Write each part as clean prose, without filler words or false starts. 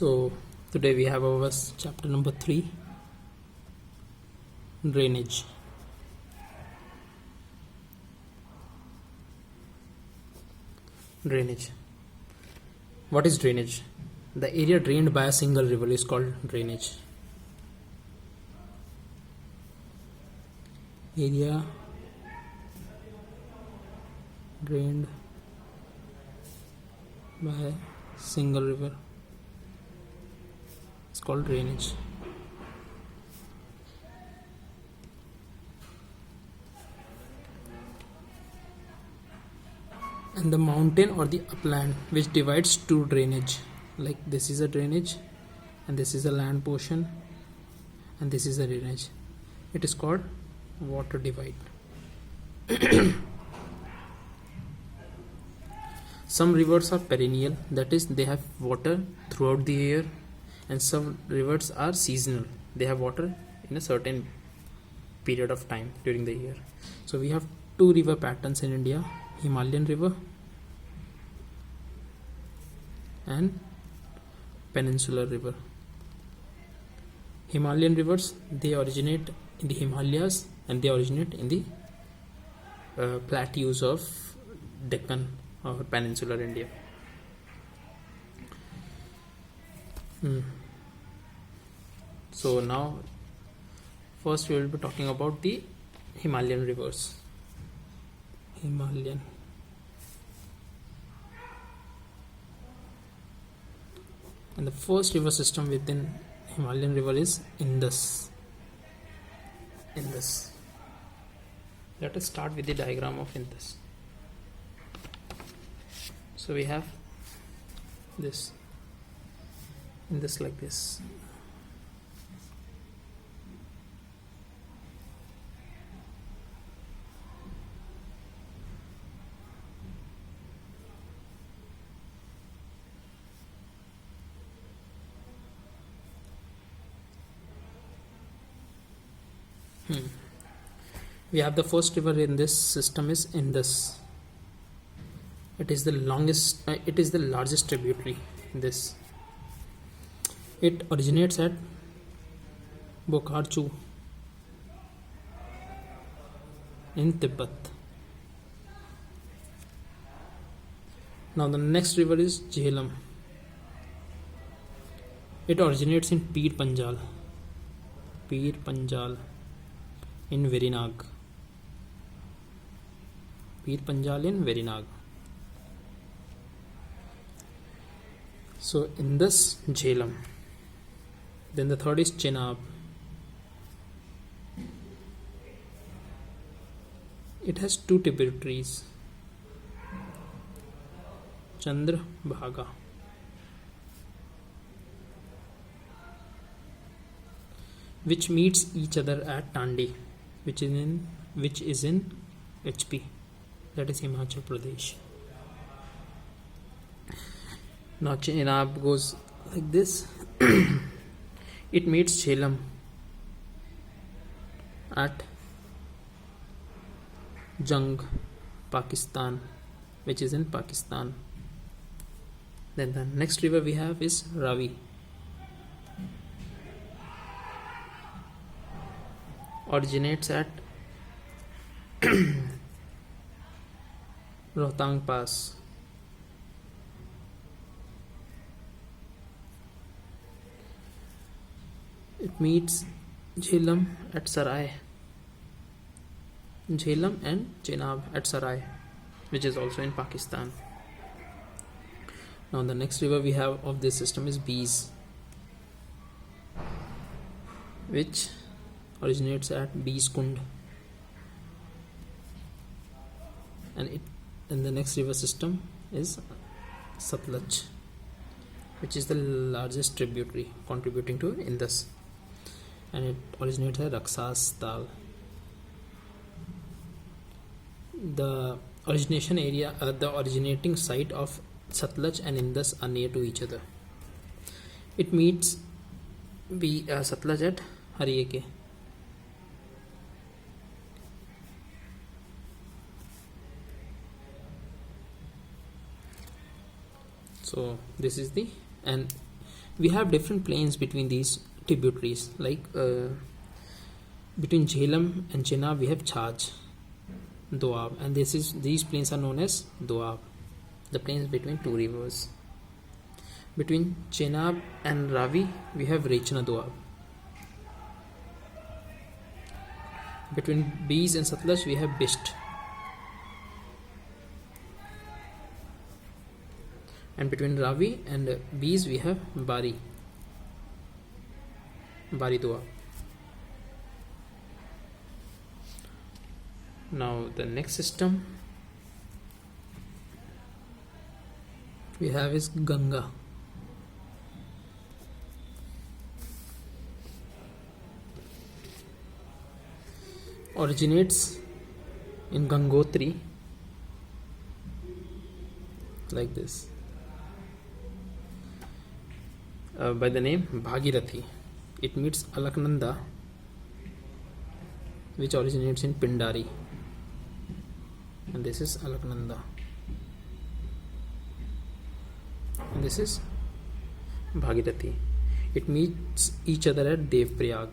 So today we have our chapter number 3, drainage. Drainage. What is drainage? The area drained by a single river is called drainage. Area drained by a single river is called drainage. And the mountain or the upland which divides two drainage, like this is a drainage and this is a land portion and this is a drainage, it is called water divide. Some rivers are perennial, that is they have water throughout the year, and some rivers are seasonal, they have water in a certain period of time during the year. So we have two river patterns in India: Himalayan river and peninsular river. Himalayan rivers, they originate in the Himalayas and they originate in the plateaus of Deccan or peninsular India. So now first we will be talking about the Himalayan rivers. Himalayan. And the first river system within Himalayan river is Indus. Indus. Let us start with the diagram of Indus. So we have this Indus like this. We have the first river in this system is Indus. It is the longest. It is the largest tributary in this. It originates at Bokharchu in Tibet. Now the next river is Jhelum. It originates in Pir Panjal. Pir Panjal in Verinag. Pir Panjal in Verinag. So Indus, Jhelum. Then the third is Chenab. It has two tributaries, Chandra Bhaga. Which meets each other at Tandi, which is in HP, that is Himachal Pradesh. Now Chenab goes like this. It meets Jhelum at Jung, Pakistan, which is in Pakistan. Then the next river we have is Ravi. Originates at Rohtang Pass. It meets Jhelum at Sarai. Jhelum and Chenab at Sarai, which is also in Pakistan. Now the next river we have of this system is Beas, which originates at Beas Kund, and the next river system is Satluj, which is the largest tributary contributing to Indus, and it originates at Raksas Tal. The origination area, the originating site of Satluj and Indus are near to each other. It meets Satluj at Hariyake. So this is the, and we have different plains between these tributaries. Like between Jhelum and Chenab we have Chaj, Doab, and these plains are known as Doab, the plains between two rivers. Between Chenab and Ravi we have Rechna Doab. Between Bees and Satluj we have Bisht. And between Ravi and Bees we have Bari Doab. Now the next system we have is Ganga. Originates in Gangotri like this, by the name Bhagirathi. It meets Alaknanda, which originates in Pindari, and this is Alaknanda, and this is Bhagirathi. It meets each other at Devprayag.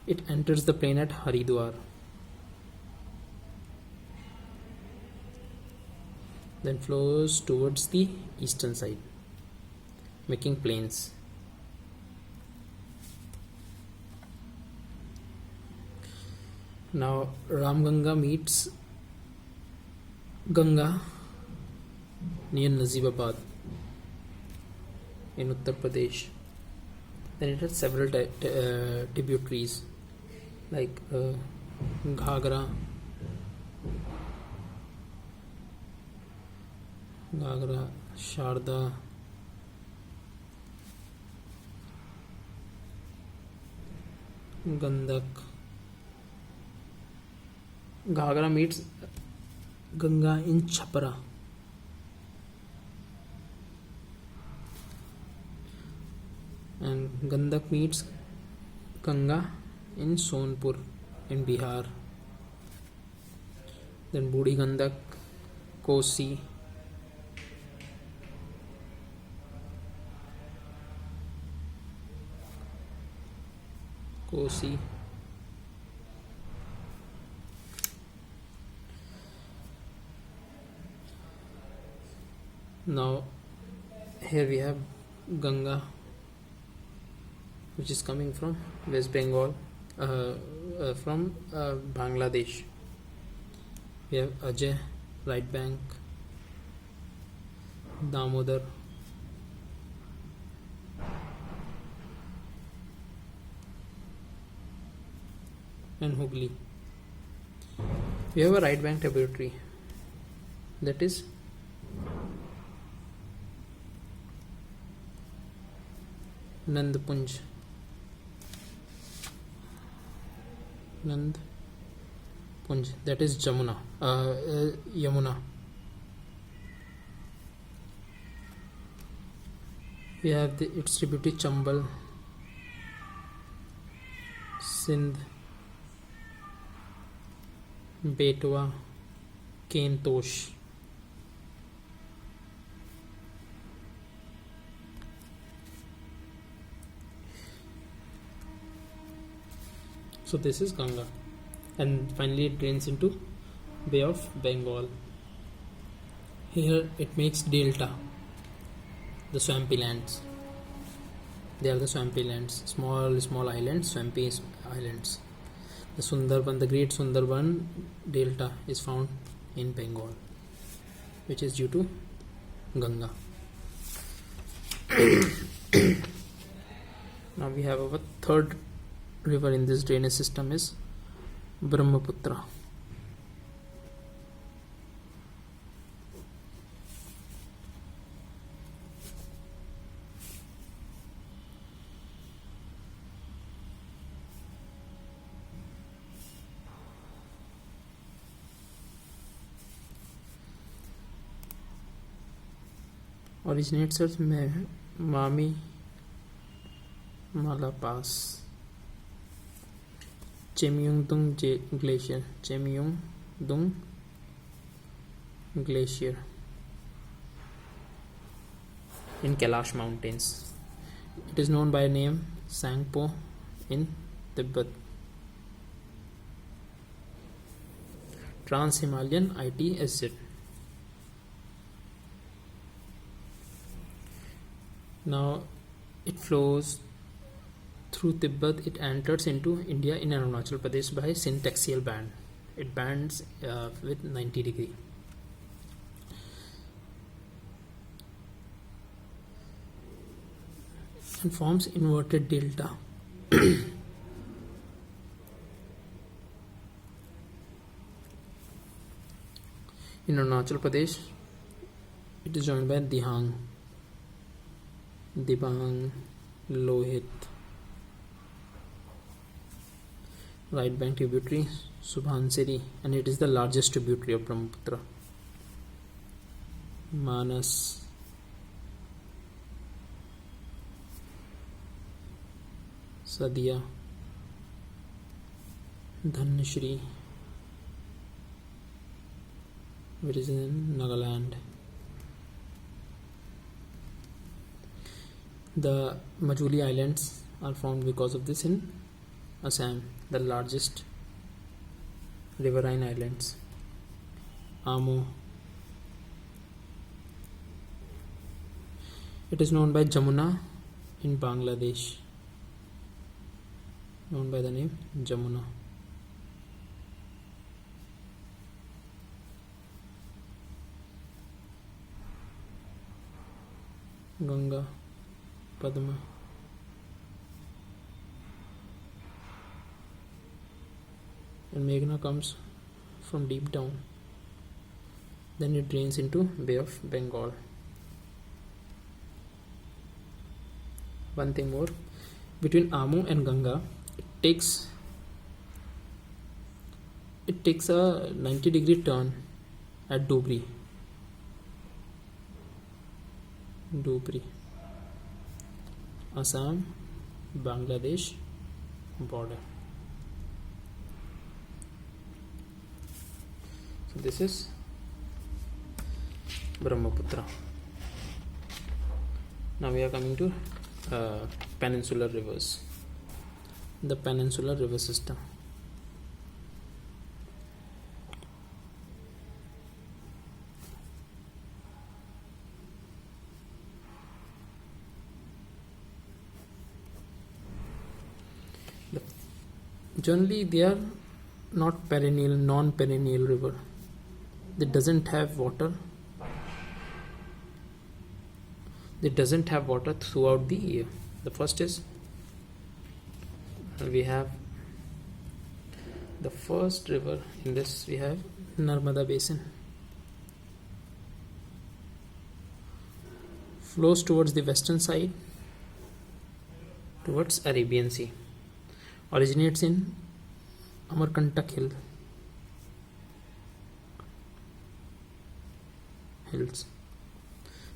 It enters the plain at Haridwar, then flows towards the eastern side, making plains. Now Ramganga meets Ganga near Nazibabad in Uttar Pradesh. Then it has several tributaries like Ghagra, Sharda, Gandak. Ghagra meets Ganga in Chhapra. And Gandak meets Ganga in Sonpur in Bihar. Then Budi Gandak, Kosi, Now here we have Ganga, which is coming from West Bengal, from Bangladesh. We have Ajay, right bank, Damodar, and Hooghly. We have a right bank tributary, that is Nandpunj, that is Yamuna. We have its tributary Chambal, Sindh, Betwa, Kentosh. So this is Ganga, and finally it drains into Bay of Bengal. Here it makes delta, the swampy lands. They are the swampy lands, small islands, swampy islands. The Sundarban, the Great Sundarban Delta is found in Bengal, which is due to Ganga. Now we have our third river in this drainage system is Brahmaputra. Originates at Mami Mala Pass, Chemyungdung Glacier, Chemyungdung glacier in Kailash mountains. It is known by name Sangpo in Tibet. Trans-Himalayan ITSZ. Now it flows through Tibet. It enters into India in Arunachal Pradesh by syntaxial band. It bands with 90 degree. And forms inverted delta. In Arunachal Pradesh, it is joined by Dihang, Dibang, Lohit, right bank tributary Subhansiri, and it is the largest tributary of Brahmaputra. Manas, Sadia, Dhanashri, which is in Nagaland. The Majuli Islands are formed because of this in Assam, the largest riverine islands. Amo. It is known by Jamuna in Bangladesh, known by the name Jamuna. Ganga, Padma. And Meghna comes from deep down. Then it drains into Bay of Bengal. One thing more, between Amu and Ganga, it takes a 90-degree turn at Dhubri. Assam, Bangladesh border. So this is Brahmaputra. Now we are coming to peninsular rivers. The peninsular river system. Generally they are not perennial, non-perennial river. They doesn't have water. They doesn't have water throughout the year. The first is, we have the first river in this, we have Narmada Basin. Flows towards the western side towards Arabian Sea. Originates in Amarkantak hills,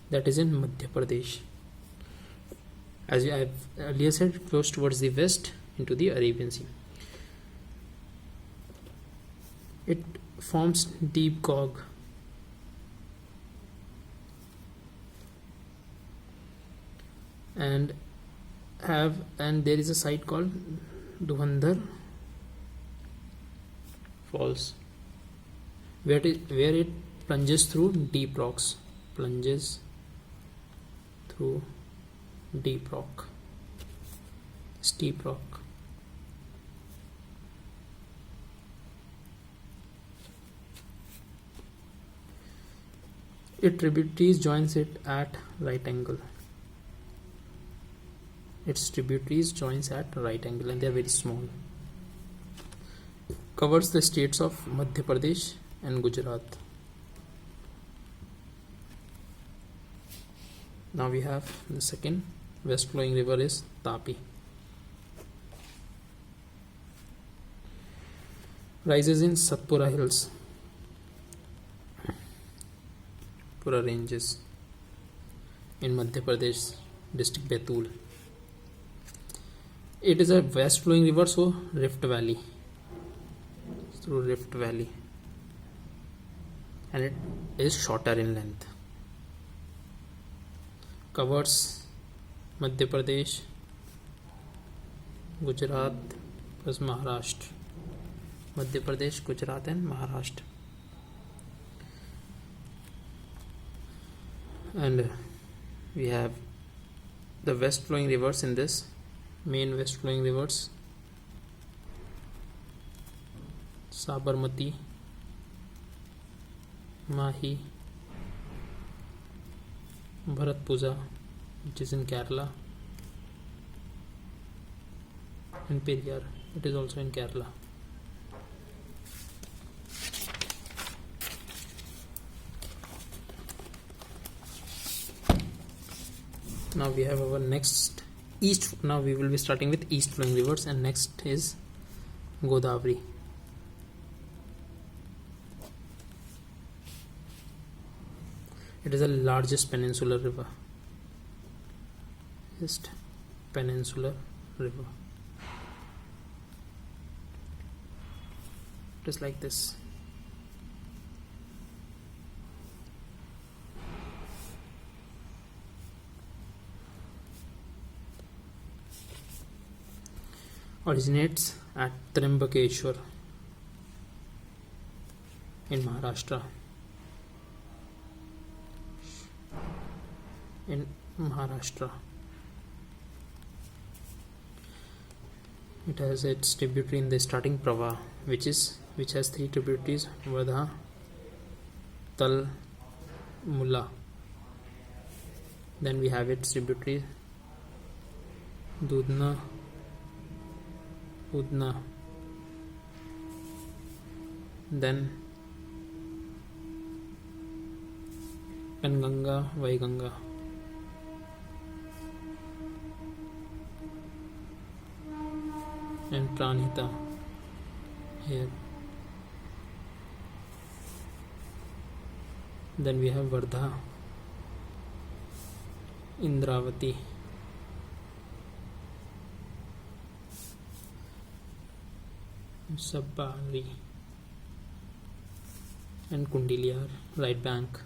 that is in Madhya Pradesh. As I have earlier said, it flows towards the west into the Arabian Sea. It forms deep gorge and there is a site called Dhuvandhar Falls, where it plunges through deep rocks. Steep rock. Its tributaries joins it at right angle. And they are very small. Covers the states of Madhya Pradesh and Gujarat. Now we have the second west flowing river is Tapi. Rises in Satpura Hills, Pura Ranges in Madhya Pradesh, district Betul. It is a west flowing river, so Rift Valley. Through Rift Valley. and it is shorter in length. Covers Madhya Pradesh, Gujarat plus Maharashtra. Madhya Pradesh, Gujarat and Maharashtra. And we have the west flowing rivers in this. Main west flowing rivers: Sabarmati, Mahi, Bharatpuzha, which is in Kerala, and Periyar, it is also in Kerala. Now we have our next east. Now we will be starting with east flowing rivers, and next is Godavari. It is the largest peninsular river. Just peninsular river. It is like this. Originates at Trimbakeshwar in Maharashtra. In Maharashtra, it has its tributary in the starting Prava, which has 3 tributaries: Vardha, Tal, Mula. Then we have its tributary Dudhna, Udna. Then Penganga, Vaiganga. And Pranhita here. Then we have Vardha, Indravati, Sabbari, and Kundiliyar, right bank.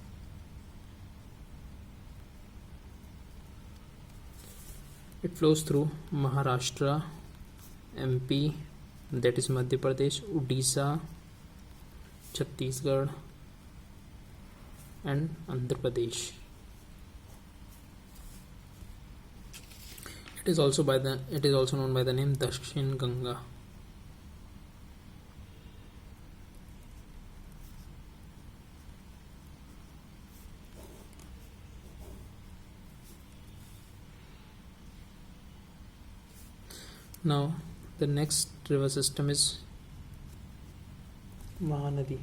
It flows through Maharashtra, MP, that is Madhya Pradesh, Odisha, Chhattisgarh, and Andhra Pradesh. It is also known by the name Dakshin Ganga. Now the next river system is Mahanadi.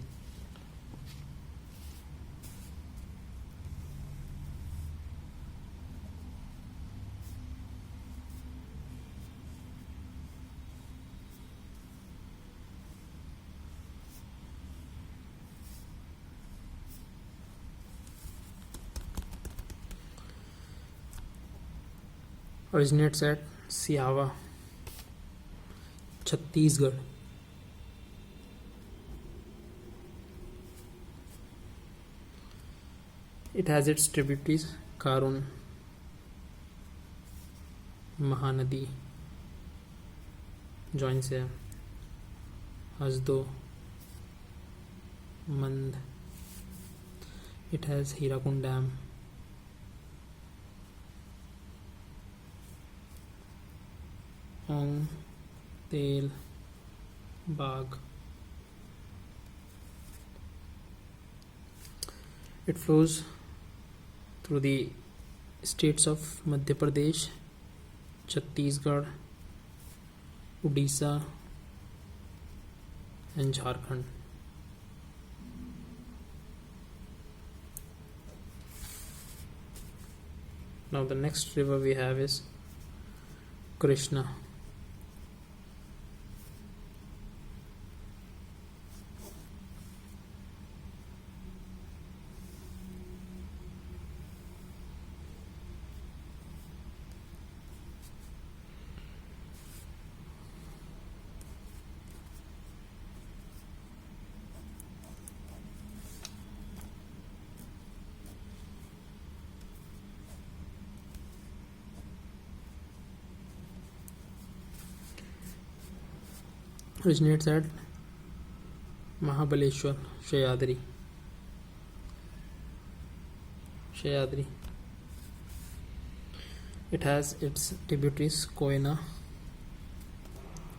Originates at Siawa, Chhattisgarh. It has its tributaries Karun, Mahanadi, joins here, Hasdo, Mand. It has Hirakund Dam, Ong, Tel, Bagh. It flows through the states of Madhya Pradesh, Chhattisgarh, Odisha, and Jharkhand. Now the next river we have is Krishna. originates at Mahabaleshwar, Sahyadri. It has its tributaries Koyna,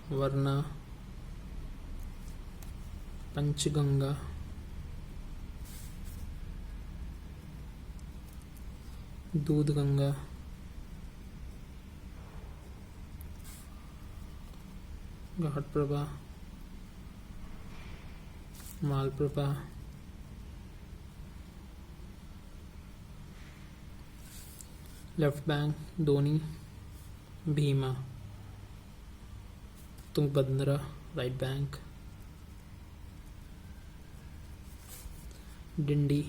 Varna, Panchganga, Dudhganga, Ghatprabha, Malprabha, left bank Doni, Bhima, Tungbhadra, right bank Dindi,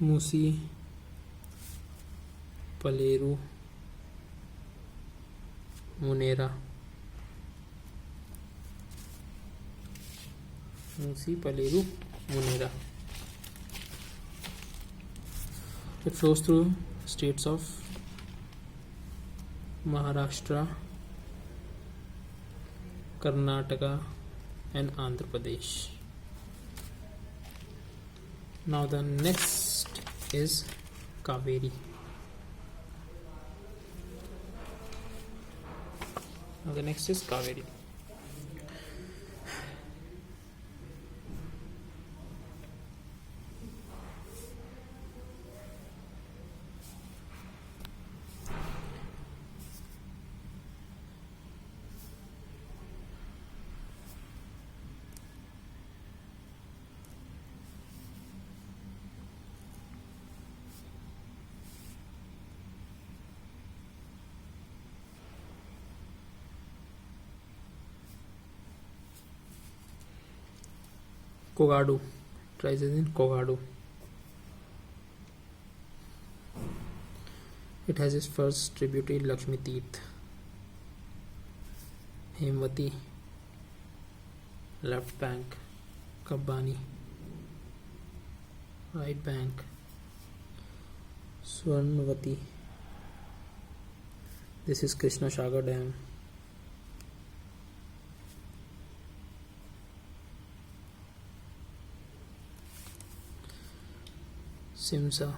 Musi, Paleru, Munera. Musi, Paleru, Munera. It flows through states of Maharashtra, Karnataka, and Andhra Pradesh. Now the next is Kaveri. Kogadu. It rises in Kogadu. It has its first tributary Lakshmi Teeth, Hemvati, left bank Kabbani, right bank Swarnavati. This is Krishna Sagar Dam. Simsa.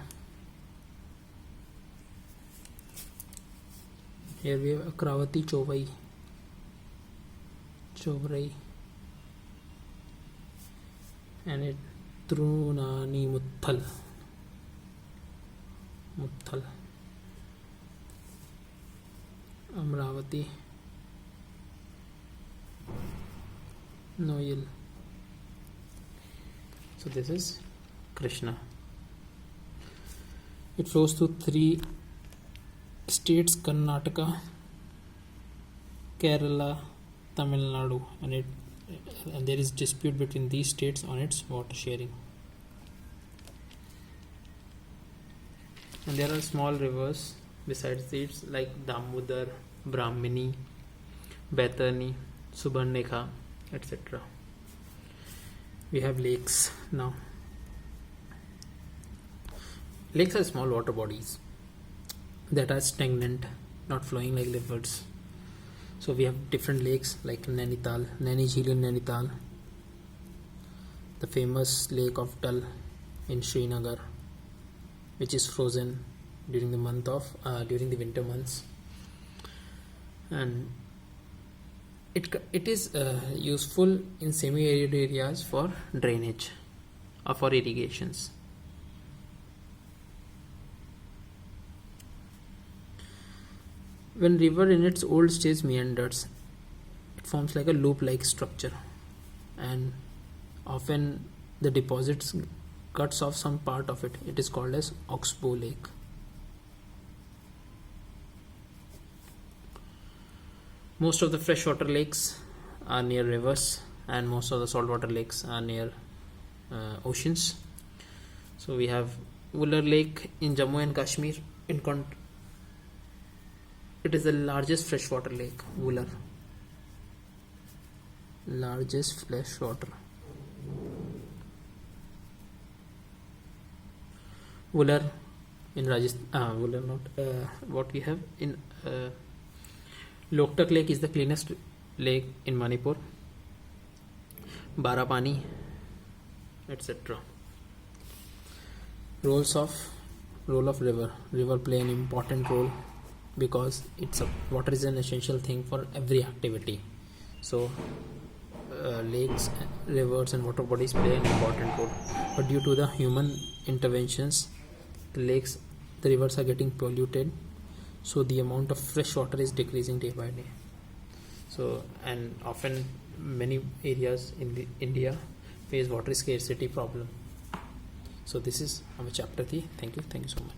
Here we have Akravati Chovrai, and it Trunani Muthal, Amravati, Noyal. So this is Krishna. It flows through 3 states: Karnataka, Kerala, Tamil Nadu, and there is dispute between these states on its water sharing. And there are small rivers besides these like Damodar, Brahmini, Baitani, Subarnekha, etc. We have lakes now. Lakes are small water bodies that are stagnant, not flowing like rivers. So we have different lakes like Nainital, Naini Jheel in Nainital, the famous lake of Dal in Srinagar, which is frozen during the winter months, and it is useful in semi-arid areas for drainage or for irrigations. When river in its old stage meanders, it forms like a loop-like structure, and often the deposits cuts off some part of it. It is called as oxbow lake. Most of the freshwater lakes are near rivers, and most of the saltwater lakes are near oceans. So we have Wular Lake in Jammu and Kashmir. It is the largest freshwater lake, Wular. Largest freshwater. Wular in Rajasthan. What we have in Loktak Lake is the cleanest lake in Manipur, Barapani, etc. Role of river play an important role because water is an essential thing for every activity. So lakes, rivers and water bodies play an important role, but due to the human interventions, the rivers are getting polluted, so the amount of fresh water is decreasing day by day. So, and often many areas in India face water scarcity problem. So this is our chapter 3. Thank you so much.